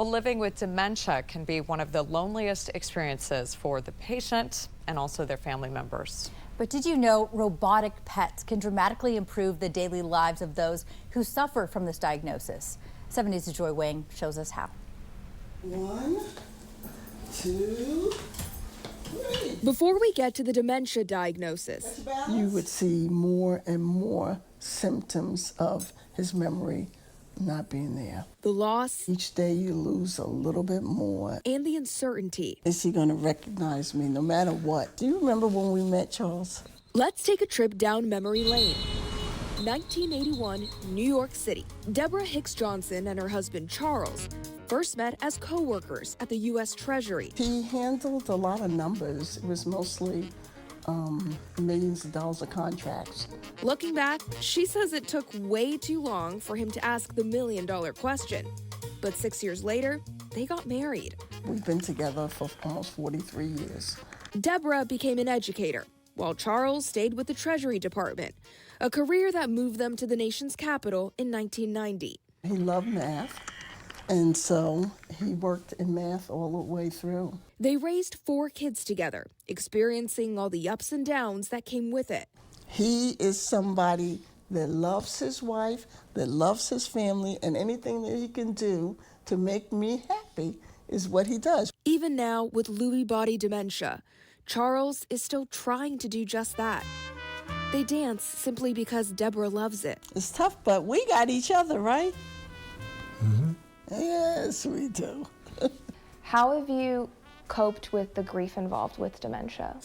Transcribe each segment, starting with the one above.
Well, living with dementia can be one of the loneliest experiences for the patient and also their family members. But did you know robotic pets can dramatically improve the daily lives of those who suffer from this diagnosis? 7 News' Joy Wang shows us how. 1, 2, 3. Before we get to the dementia diagnosis, You would see more and more symptoms of his memory not being there. the loss, Each day you lose a little bit more. and the uncertainty. Is he going to recognize me no matter what? Do you remember when we met, Charles? Let's take a trip down memory lane. 1981, New York City. Deborah Hicks Johnson and her husband Charles first met as co-workers at the U.S. Treasury. He handled a lot of numbers. It was mostly millions of dollars of contracts. Looking back, she says it took way too long for him to ask the million-dollar question. But 6 years later, they got married. We've been together for almost 43 years. Deborah became an educator, while Charles stayed with the Treasury Department, a career that moved them to the nation's capital in 1990. He loved math, and so he worked in math all the way through. They raised 4 kids together, experiencing all the ups and downs that came with it. He is somebody that loves his wife, that loves his family, and anything that he can do to make me happy is what he does. Even now, with Lewy body dementia, Charles is still trying to do just that. They dance simply because Deborah loves it. It's tough, but we got each other, right? Mm-hmm. Yes, we do. How have you coped with the grief involved with dementia?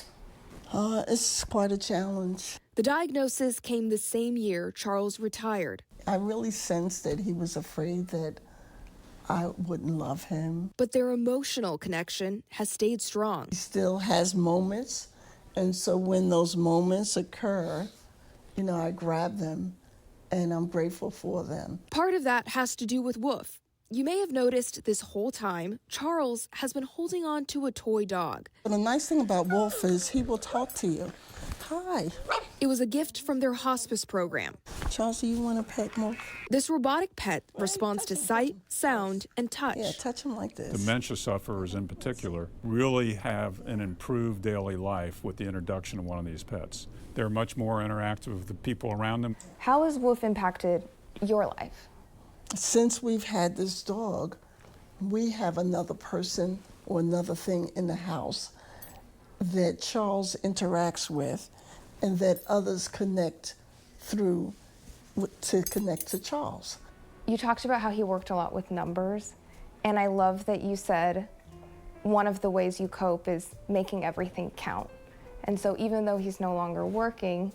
It's quite a challenge. The diagnosis came the same year Charles retired. I really sensed that he was afraid that I wouldn't love him. But their emotional connection has stayed strong. He still has moments, and so when those moments occur, I grab them, and I'm grateful for them. Part of that has to do with Woof. You may have noticed this whole time, Charles has been holding on to a toy dog. But the nice thing about Wolf is he will talk to you. Hi. It was a gift from their hospice program. Charles, do you want a pet more? This robotic pet responds to sight, sound, and touch. Yeah, touch him like this. Dementia sufferers in particular really have an improved daily life with the introduction of one of these pets. They're much more interactive with the people around them. How has Woof impacted your life? Since we've had this dog, we have another person or another thing in the house that Charles interacts with and that others connect through to connect to Charles. You talked about how he worked a lot with numbers, and I love that you said one of the ways you cope is making everything count. And so even though he's no longer working,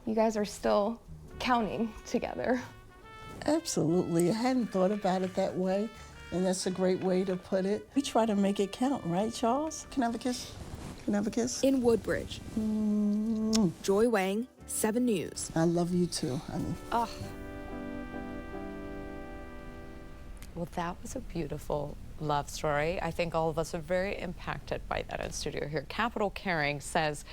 you guys are still counting together. Absolutely. I hadn't thought about it that way, and that's a great way to put it. We try to make it count, right, Charles? Can I have a kiss? Can I have a kiss? In Woodbridge. Joy Wang, 7 News. I love you too, honey. Oh. Well, that was a beautiful love story. I think all of us are very impacted by that in studio here. Capital Caring says